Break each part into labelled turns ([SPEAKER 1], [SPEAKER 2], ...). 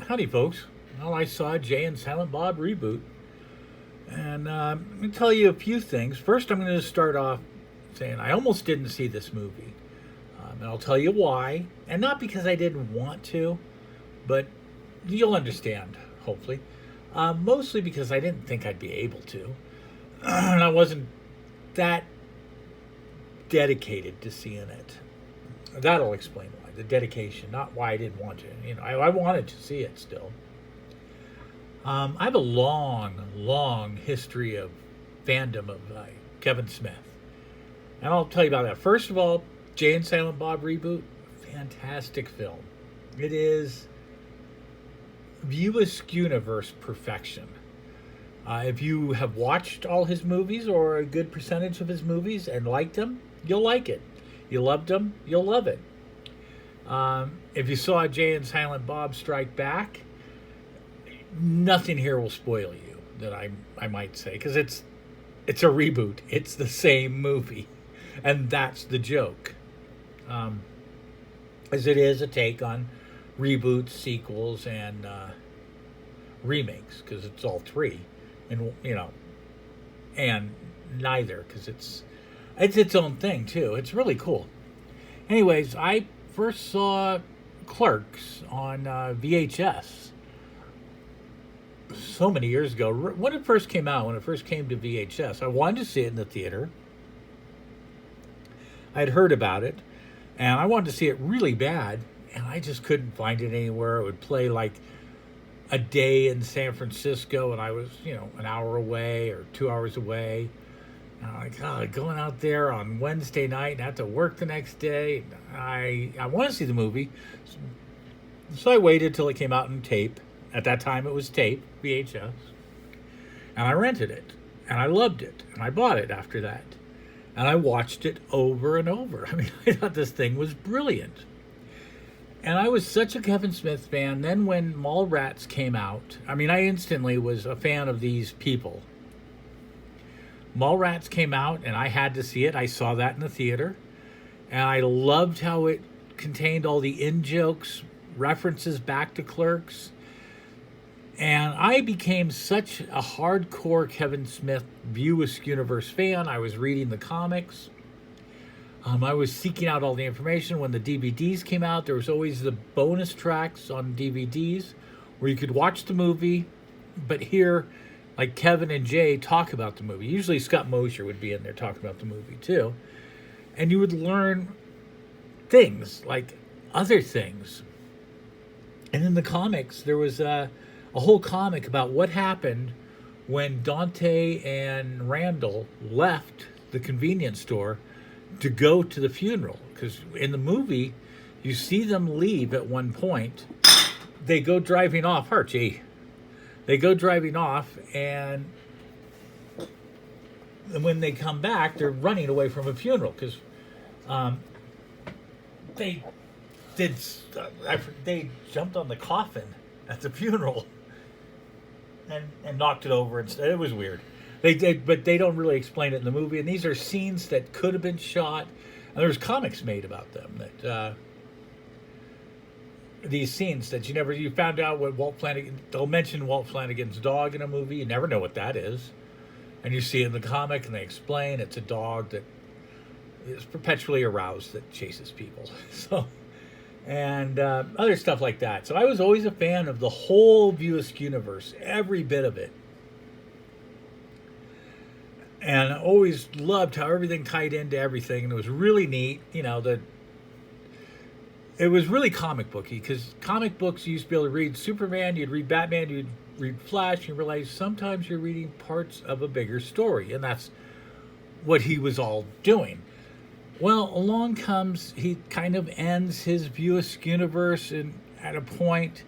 [SPEAKER 1] Howdy, folks. Well, I saw Jay and Silent Bob Reboot, and I'm going to tell you a few things. First, I'm going to start off saying I almost didn't see this movie, and I'll tell you why. And not because I didn't want to, but you'll understand, hopefully. Mostly because I didn't think I'd be able to, and I wasn't that dedicated to seeing it. That'll explain why. The dedication, not why I didn't want to. I wanted to see it still. I have a long history of fandom of Kevin Smith. And I'll tell you about that. First of all, Jay and Silent Bob Reboot, fantastic film. It is View Universe perfection. If you have watched all his movies or a good percentage of his movies and liked them, you'll like it. You loved them, you'll love it. If you saw Jay and Silent Bob Strike Back, nothing here will spoil you, that I might say, because it's a reboot. It's the same movie, and that's the joke. As it is a take on reboots, sequels, and remakes, because it's all three, and and neither, because it's its own thing too. It's really cool. Anyways, I first saw Clerks on VHS so many years ago. When it first came out, when it first came to VHS, I wanted to see it in the theater. I'd heard about it, and I wanted to see it really bad, and I just couldn't find it anywhere. It would play like a day in San Francisco, and I was, an hour away or 2 hours away. And I'm like, God, going out there on Wednesday night and have to work the next day. I want to see the movie. So I waited till it came out in tape. At that time, it was tape, VHS. And I rented it. And I loved it. And I bought it after that. And I watched it over and over. I mean, I thought this thing was brilliant. And I was such a Kevin Smith fan. Then when Mallrats came out, I instantly was a fan of these people. Mallrats came out, and I had to see it. I saw that in the theater. And I loved how it contained all the in-jokes, references back to Clerks. And I became such a hardcore Kevin Smith View Universe fan. I was reading the comics. I was seeking out all the information. When the DVDs came out, there was always the bonus tracks on DVDs where you could watch the movie, but hear like Kevin and Jay talk about the movie. Usually Scott Mosier would be in there talking about the movie too. And you would learn things, like other things. And in the comics, there was a whole comic about what happened when Dante and Randall left the convenience store to go to the funeral. Because in the movie, you see them leave at one point. They go driving off. Archie. They go driving off, and when they come back, they're running away from a funeral because they jumped on the coffin at the funeral and knocked it over instead. It was weird. But they don't really explain it in the movie. And these are scenes that could have been shot. And there's comics made about them that. These scenes that you found out what Walt Flanagan, they'll mention Walt Flanagan's dog in a movie. You never know what that is. And you see it in the comic and they explain it's a dog that is perpetually aroused that chases people. So, and other stuff like that. So I was always a fan of the whole View Universe, every bit of it. And I always loved how everything tied into everything. And it was really neat, it was really comic booky, because comic books you used to be able to read Superman, you'd read Batman, you'd read Flash, and you realize sometimes you're reading parts of a bigger story, and that's what he was all doing. Well, along comes, he kind of ends his View Universe, and at a point,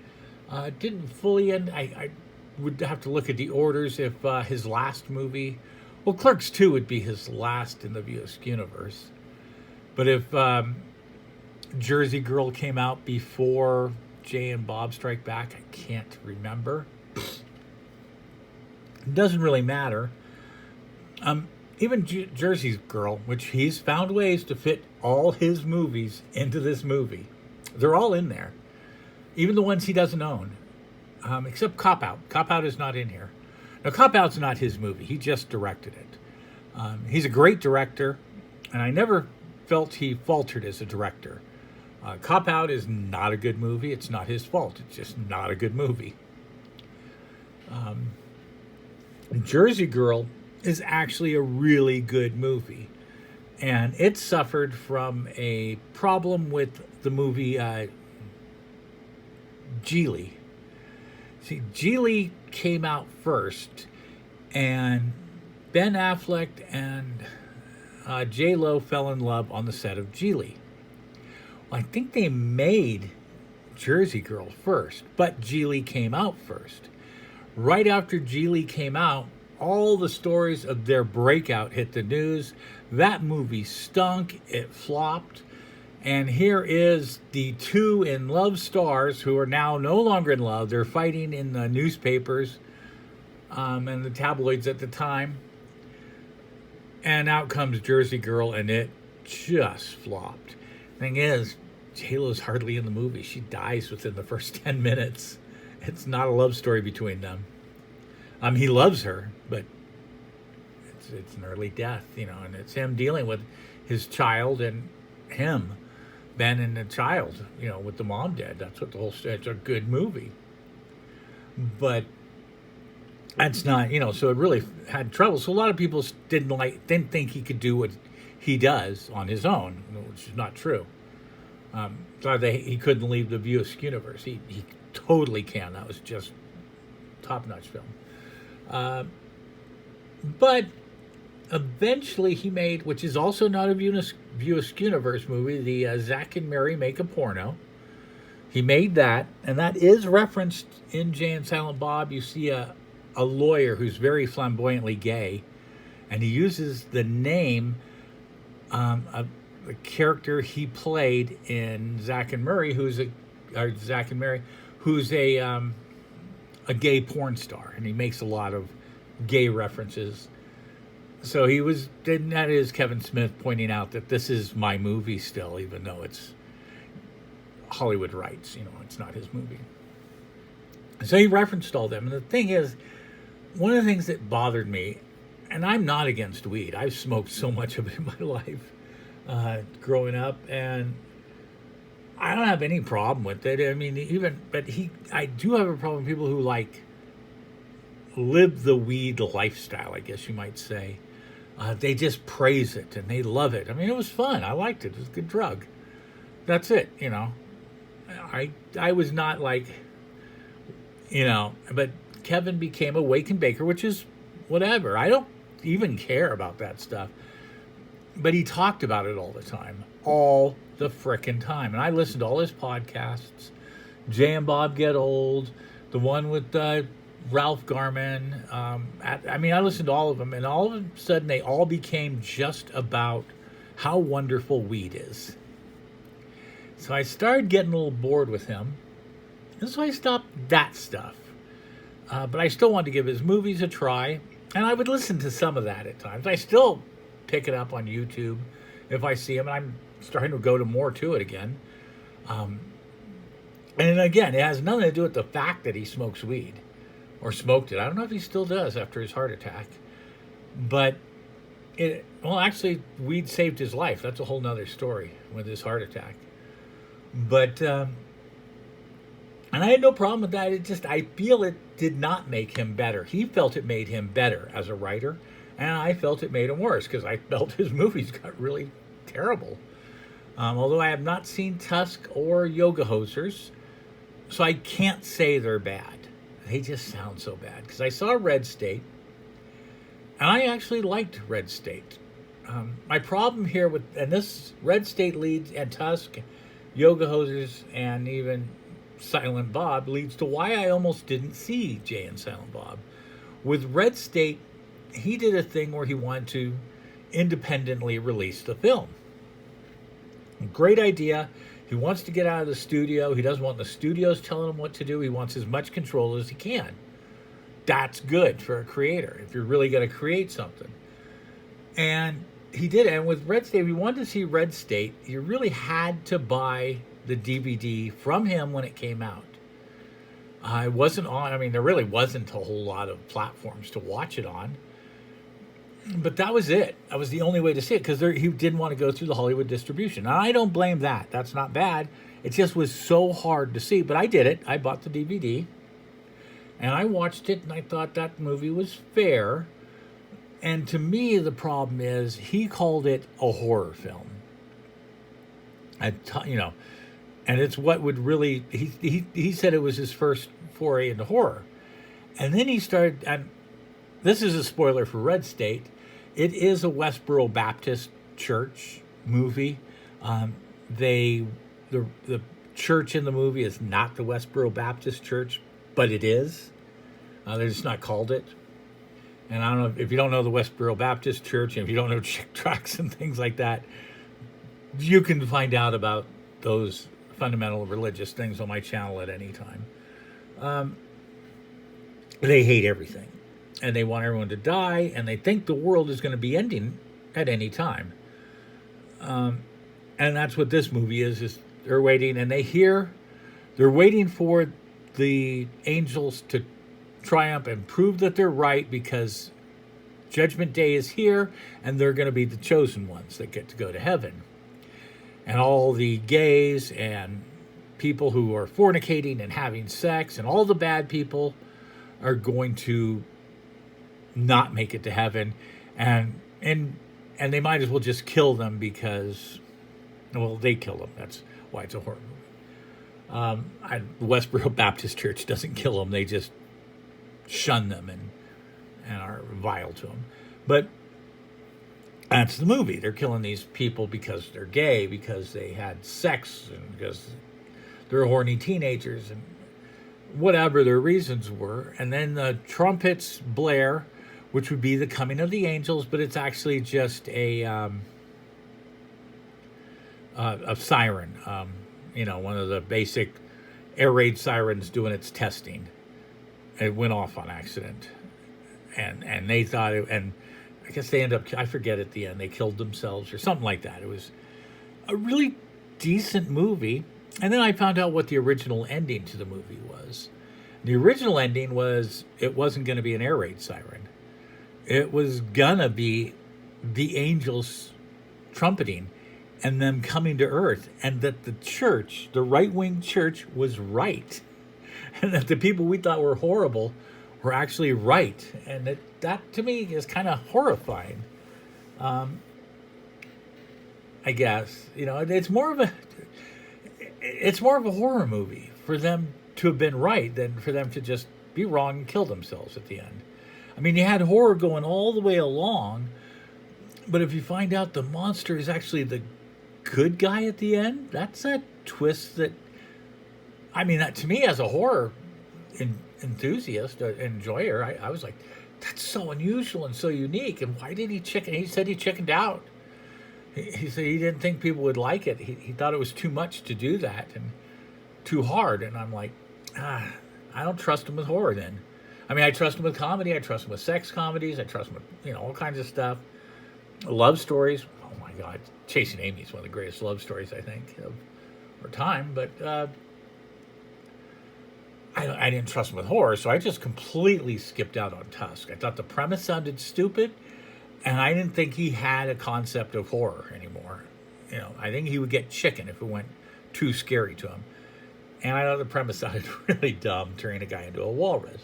[SPEAKER 1] didn't fully end. I would have to look at the orders if his last movie, well, Clerks 2 would be his last in the View Universe. But if Jersey Girl came out before Jay and Bob Strike Back, I can't remember. It doesn't really matter. Even Jersey Girl, which he's found ways to fit all his movies into this movie. They're all in there. Even the ones he doesn't own. except Cop Out. Cop Out is not in here. Now, Cop Out's not his movie. He just directed it. He's a great director, and I never felt he faltered as a director. Cop Out is not a good movie. It's not his fault. It's just not a good movie. Jersey Girl is actually a really good movie. And it suffered from a problem with the movie Geely. See, Geely came out first, and Ben Affleck and J-Lo fell in love on the set of Geely. Well, I think they made Jersey Girl first, but Geely came out first. Right after Geely came out, all the stories of their breakout hit the news. That movie stunk, it flopped, and here is the two in love stars who are now no longer in love. They're fighting in the newspapers and the tabloids at the time. And out comes Jersey Girl, and it just flopped. Thing is, J-Lo's hardly in the movie. She dies within the first 10 minutes. It's not a love story between them. He loves her, but it's an early death, and it's him dealing with his child and him, Ben and the child, with the mom dead. That's what it's a good movie. But that's not, so it really had trouble. So a lot of people didn't think he could do what he does on his own, which is not true. Thought he couldn't leave the Buick universe. He totally can. That was just top-notch film. But eventually he made, which is also not a Buick universe movie, the Zack and Mary Make a Porno. He made that, and that is referenced in Jay and Silent Bob. You see a lawyer who's very flamboyantly gay, and he uses the name of the character he played in Zack and Mary, who's a gay porn star, and he makes a lot of gay references. So that is Kevin Smith pointing out that this is my movie still, even though it's Hollywood rights, it's not his movie. So he referenced all them. And the thing is, one of the things that bothered me, and I'm not against weed. I've smoked so much of it in my life growing up, and I don't have any problem with it. I mean, I do have a problem with people who live the weed lifestyle, I guess you might say. They just praise it and they love it. I mean, it was fun. I liked it. It was a good drug. That's it, I was not but Kevin became a wake and baker, which is whatever. I don't even care about that stuff. But he talked about it all the time. All the frickin' time. And I listened to all his podcasts. Jay and Bob Get Old. The one with Ralph Garman. I listened to all of them. And all of a sudden, they all became just about how wonderful weed is. So I started getting a little bored with him. And so I stopped that stuff. But I still wanted to give his movies a try. And I would listen to some of that at times. I still pick it up on YouTube if I see him. And I'm starting to go to more to it again. And again, it has nothing to do with the fact that he smokes weed. Or smoked it. I don't know if he still does after his heart attack. But, actually, weed saved his life. That's a whole nother story with his heart attack. But, and I had no problem with that. I feel it did not make him better. He felt it made him better as a writer. And I felt it made him worse because I felt his movies got really terrible. Although I have not seen Tusk or Yoga Hosers, so I can't say they're bad. They just sound so bad. Because I saw Red State, and I actually liked Red State. My problem here and this Red State leads, and Tusk, Yoga Hosers, and even Silent Bob leads to why I almost didn't see Jay and Silent Bob. With Red State, he did a thing where he wanted to independently release the film. Great idea. He wants to get out of the studio. He doesn't want the studios telling him what to do. He wants as much control as he can. That's good for a creator if you're really going to create something. And he did. And with Red State, if you wanted to see Red State, you really had to buy the DVD from him when it came out. I wasn't on. I mean, there really wasn't a whole lot of platforms to watch it on. But that was it. That was the only way to see it because he didn't want to go through the Hollywood distribution. And I don't blame that. That's not bad. It just was so hard to see. But I did it. I bought the DVD and I watched it and I thought that movie was fair. And to me, the problem is he called it a horror film. And it's what would really, he said it was his first foray into horror. And then he started, and this is a spoiler for Red State. It is a Westboro Baptist church movie. The church in the movie is not the Westboro Baptist Church, but it is. They're just not called it. And I don't know if you don't know the Westboro Baptist Church, and if you don't know chick tracts and things like that, you can find out about those fundamental religious things on my channel at any time. They hate everything. And they want everyone to die, and they think the world is going to be ending at any time. And that's what this movie is they're waiting, and they're waiting for the angels to triumph and prove that they're right because Judgment Day is here, and they're going to be the chosen ones that get to go to heaven. And all the gays and people who are fornicating and having sex and all the bad people are going to not make it to heaven, and they might as well just kill them because, well, they kill them. That's why it's a horror movie. The Westboro Baptist Church doesn't kill them; they just shun them and are vile to them. But that's the movie. They're killing these people because they're gay, because they had sex, and because they're horny teenagers, and whatever their reasons were. And then the trumpets blare, which would be the coming of the angels, but it's actually just a siren. One of the basic air raid sirens doing its testing. It went off on accident, and they thought it, and I guess they end up, I forget at the end, they killed themselves or something like that. It was a really decent movie. And then I found out what the original ending to the movie was. The original ending was it wasn't going to be an air raid siren. It was going to be the angels trumpeting and them coming to earth, and that the church, the right-wing church, was right. And that the people we thought were horrible were actually right. And that to me is kind of horrifying. I guess, it's more of a horror movie for them to have been right than for them to just be wrong and kill themselves at the end. I mean, you had horror going all the way along, but if you find out the monster is actually the good guy at the end, that's a twist that, that to me as a horror enthusiast, enjoyer, I was like, that's so unusual and so unique. And why did he chicken? He said he chickened out. He said he didn't think people would like it. He thought it was too much to do that and too hard. And I'm like, I don't trust him with horror then. I trust him with comedy. I trust him with sex comedies. I trust him with, all kinds of stuff. Love stories. Oh my God. Chasing Amy is one of the greatest love stories, I think, of our time. But I didn't trust him with horror, so I just completely skipped out on Tusk. I thought the premise sounded stupid, and I didn't think he had a concept of horror anymore. I think he would get chicken if it went too scary to him. And I thought the premise sounded really dumb, turning a guy into a walrus.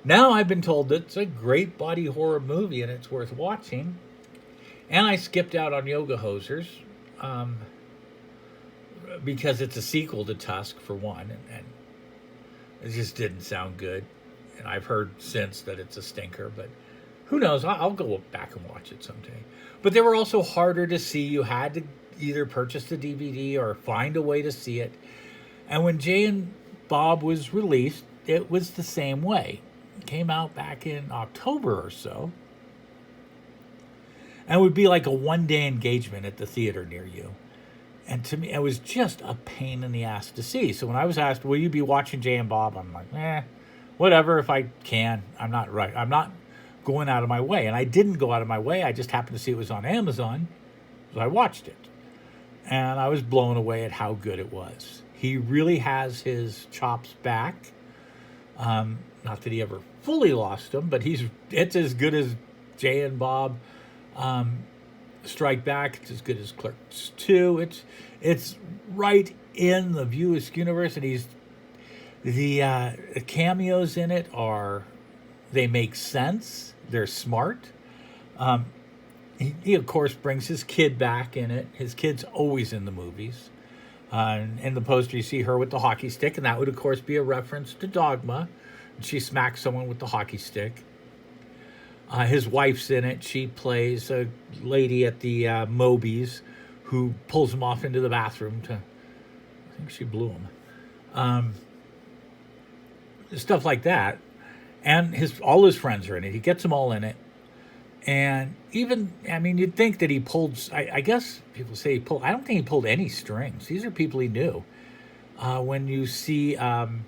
[SPEAKER 1] Now I've been told that it's a great body horror movie and it's worth watching. And I skipped out on Yoga Hosers because it's a sequel to Tusk, for one, and it just didn't sound good. And I've heard since that it's a stinker, but who knows? I'll go back and watch it someday. But they were also harder to see. You had to either purchase the DVD or find a way to see it. And when Jay and Bob was released, it was the same way. It came out back in October or so. And it would be like a one-day engagement at the theater near you. And to me, it was just a pain in the ass to see. So when I was asked, will you be watching Jay and Bob? I'm like, whatever, if I can. I'm not going out of my way. And I didn't go out of my way. I just happened to see it was on Amazon. So I watched it. And I was blown away at how good it was. He really has his chops back Not that he ever fully lost them, but it's as good as Jay and Bob Strike Back. It's as good as Clerks 2. It's right in the Viewisk universe, and the cameos in it they make sense. They're smart. He of course brings his kid back in it. His kid's always in the movies. In the poster, you see her with the hockey stick, and that would of course be a reference to Dogma. She smacks someone with the hockey stick. His wife's in it. She plays a lady at the Mobies who pulls him off into the bathroom I think she blew him. Stuff like that. And all his friends are in it. He gets them all in it. And even, you'd think that he pulled, I guess people say he pulled, I don't think he pulled any strings. These are people he knew. When you see, one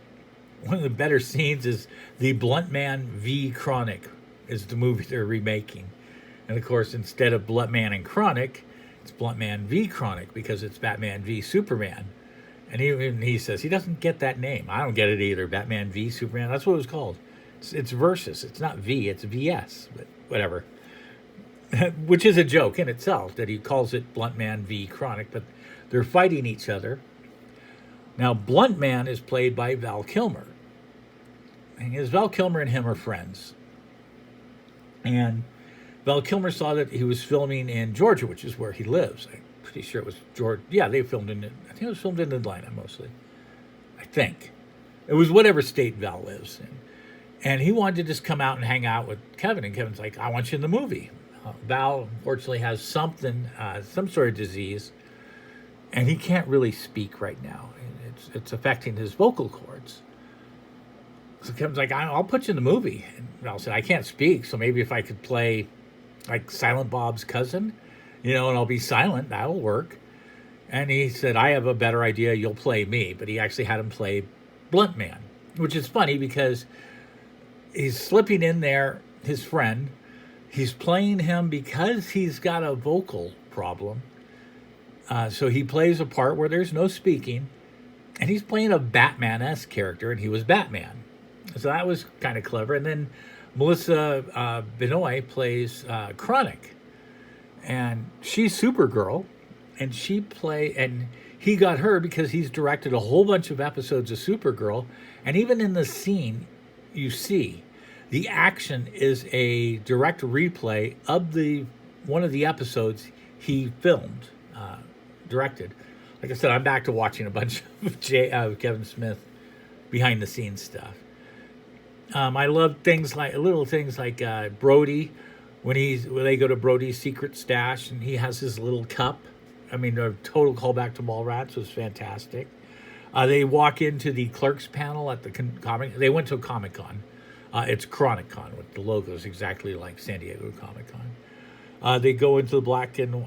[SPEAKER 1] of the better scenes is the Blunt Man v. Chronic is the movie they're remaking. And of course, instead of Blunt Man and Chronic, it's Blunt Man v. Chronic because it's Batman v. Superman. And he says he doesn't get that name. I don't get it either. Batman v. Superman, that's what it was called. It's versus. It's not V, it's VS, but whatever. Which is a joke in itself that he calls it Blunt Man v. Chronic, but they're fighting each other. Now, Blunt Man is played by Val Kilmer. And Val Kilmer and him are friends. And Val Kilmer saw that he was filming in Georgia, which is where he lives. I'm pretty sure it was Georgia. Yeah, I think it was filmed in Atlanta mostly. I think. It was whatever state Val lives in. And he wanted to just come out and hang out with Kevin. And Kevin's like, I want you in the movie. Val, unfortunately, has some sort of disease. And he can't really speak right now. It's affecting his vocal cords. So Kevin's like, I'll put you in the movie. And Val said, I can't speak. So maybe if I could play like Silent Bob's cousin, and I'll be silent, that'll work. And he said, I have a better idea. You'll play me. But he actually had him play Blunt Man, which is funny because he's slipping in there, his friend. He's playing him because he's got a vocal problem. So he plays a part where there's no speaking. And he's playing a Batman-esque character, and he was Batman. So that was kind of clever. And then Melissa Benoist plays Chronic. And she's Supergirl. And he got her because he's directed a whole bunch of episodes of Supergirl. And even in the scene, you see the action is a direct replay of one of the episodes he filmed, directed. Like I said, I'm back to watching a bunch of Kevin Smith behind the scenes stuff. I love little things like Brody when they go to Brody's secret stash and he has his little cup. A total callback to Mallrats was fantastic. They walk into the Clerks panel at the comic. They went to a Comic-Con. It's Chronic Con with the logos exactly like San Diego Comic-Con. They go into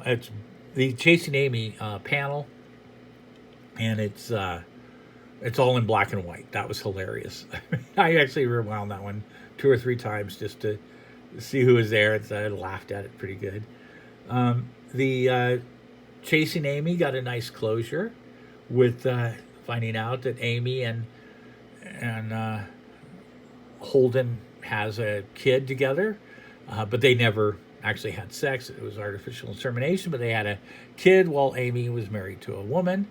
[SPEAKER 1] it's the Chasing Amy panel, and it's all in black and white. That was hilarious. I actually rewound that one 2 or 3 times just to see who was there, and I laughed at it pretty good. The Chasing Amy got a nice closure with finding out that Amy and Holden has a kid together, but they never actually had sex. It was artificial insemination, but they had a kid while Amy was married to a woman.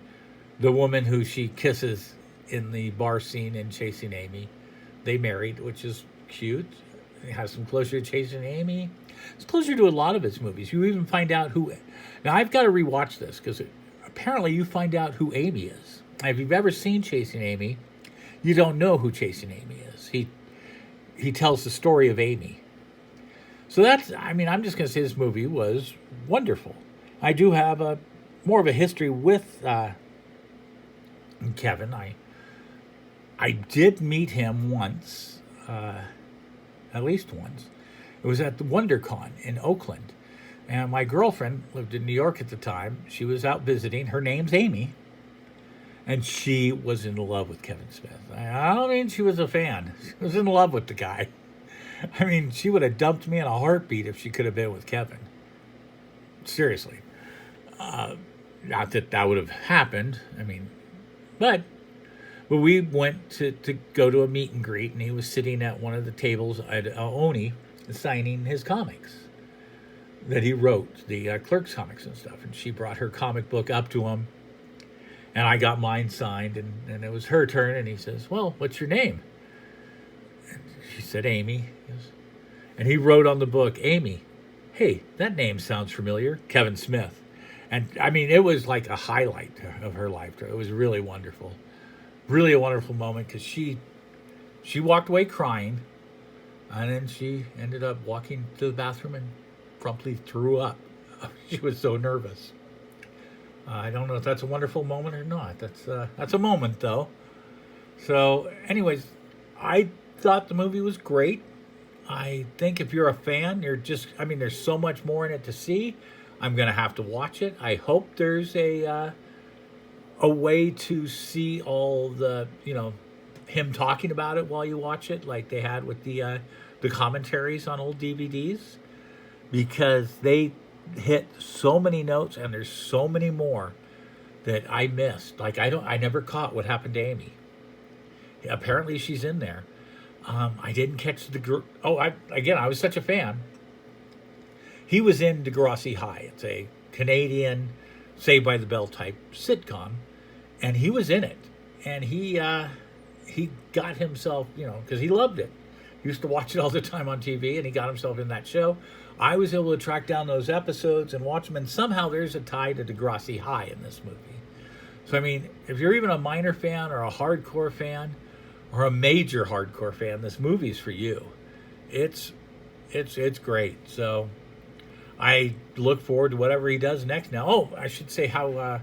[SPEAKER 1] The woman who she kisses in the bar scene in Chasing Amy, they married, which is cute. It has some closure to Chasing Amy. It's closer to a lot of his movies. You even find out who... Now, I've got to rewatch this because apparently you find out who Amy is. If you've ever seen Chasing Amy, you don't know who Chasing Amy is. He tells the story of Amy. So I'm just going to say this movie was wonderful. I do have more of a history with Kevin. I did meet him once, at least once. It was at the WonderCon in Oakland. And my girlfriend lived in New York at the time. She was out visiting. Her name's Amy. And she was in love with Kevin Smith. I don't mean she was a fan. She was in love with the guy. She would have dumped me in a heartbeat if she could have been with Kevin. Seriously. Not that would have happened. But But we went to go to a meet and greet, and he was sitting at one of the tables at Oni signing his comics that he wrote, the Clerks comics and stuff. And she brought her comic book up to him, and I got mine signed, and it was her turn. And he says, "Well, what's your name?" And she said, "Amy." And he wrote on the book, "Amy. Hey, that name sounds familiar. Kevin Smith." And I mean, it was like a highlight of her life. It was really wonderful. Really a wonderful moment, because she walked away crying, and then she ended up walking to the bathroom and promptly threw up. She was so nervous. I don't know if that's a wonderful moment or not. That's a moment, though. So, anyways, I thought the movie was great. I think if you're a fan, there's so much more in it to see. I'm going to have to watch it. I hope there's a way to see all the, him talking about it while you watch it, like they had with the commentaries on old DVDs, because they hit so many notes, and there's so many more that I missed. Like I never caught what happened to Amy. Apparently she's in there. I didn't catch I was such a fan. He was in Degrassi High. It's a Canadian Saved by the Bell type sitcom, and he was in it. And he got himself, because he loved it. He used to watch it all the time on TV, and he got himself in that show. I was able to track down those episodes and watch them, and somehow there's a tie to Degrassi High in this movie. So, I mean, if you're even a minor fan or a hardcore fan or a major hardcore fan, this movie's for you. It's great. So I look forward to whatever he does next now. Oh, I should say how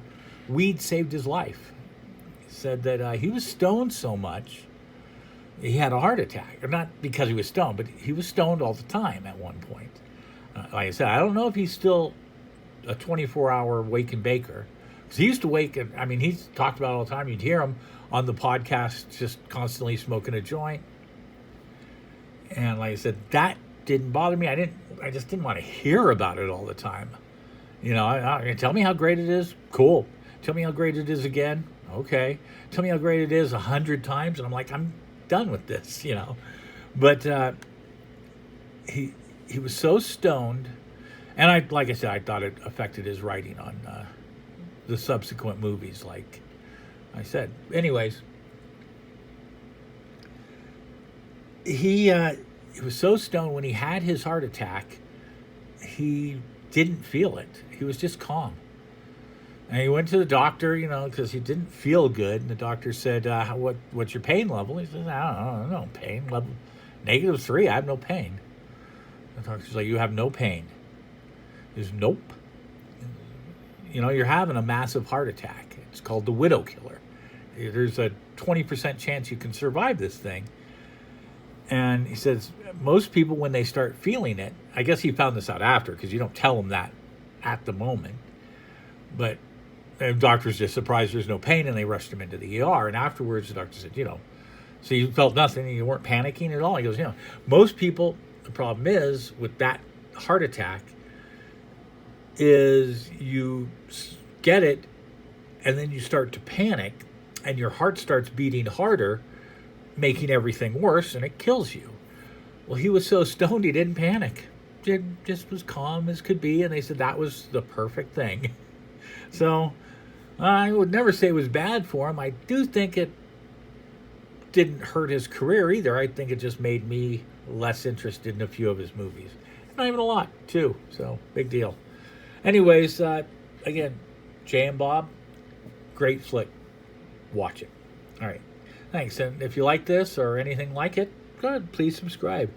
[SPEAKER 1] weed saved his life. He said that he was stoned so much, he had a heart attack. Or not because he was stoned, but he was stoned all the time at one point. Like I said, I don't know if he's still a 24-hour wake and baker. Because he used to wake, and he's talked about it all the time. You'd hear him on the podcast just constantly smoking a joint. And like I said, that didn't bother me. I just didn't want to hear about it all the time. Tell me how great it is. Cool. Tell me how great it is again. Okay. Tell me how great it is 100 times. And I'm like, I'm done with this, But he was so stoned. And like I said, I thought it affected his writing on the subsequent movies, like I said. Anyways, he was so stoned when he had his heart attack, he didn't feel it. He was just calm. And he went to the doctor, because he didn't feel good. And the doctor said, what's your pain level? He says, I don't know, pain level -3. I have no pain. The doctor's like, you have no pain. He says, nope. You're having a massive heart attack. It's called the widow killer. There's a 20% chance you can survive this thing. And he says, most people, when they start feeling it, I guess he found this out after, because you don't tell them that at the moment. But the doctor's just surprised there's no pain, and they rushed him into the ER. And afterwards, the doctor said, so you felt nothing, and you weren't panicking at all. He goes, most people, the problem is with that heart attack is you get it, and then you start to panic, and your heart starts beating harder, making everything worse, and it kills you. Well, he was so stoned, he didn't panic. He just was calm as could be, and they said that was the perfect thing. So I would never say it was bad for him. I do think it didn't hurt his career either. I think it just made me less interested in a few of his movies. Not even a lot, too. So, big deal. Anyways, again, Jay and Bob, great flick. Watch it. All right. Thanks. And if you like this or anything like it, go ahead, please subscribe.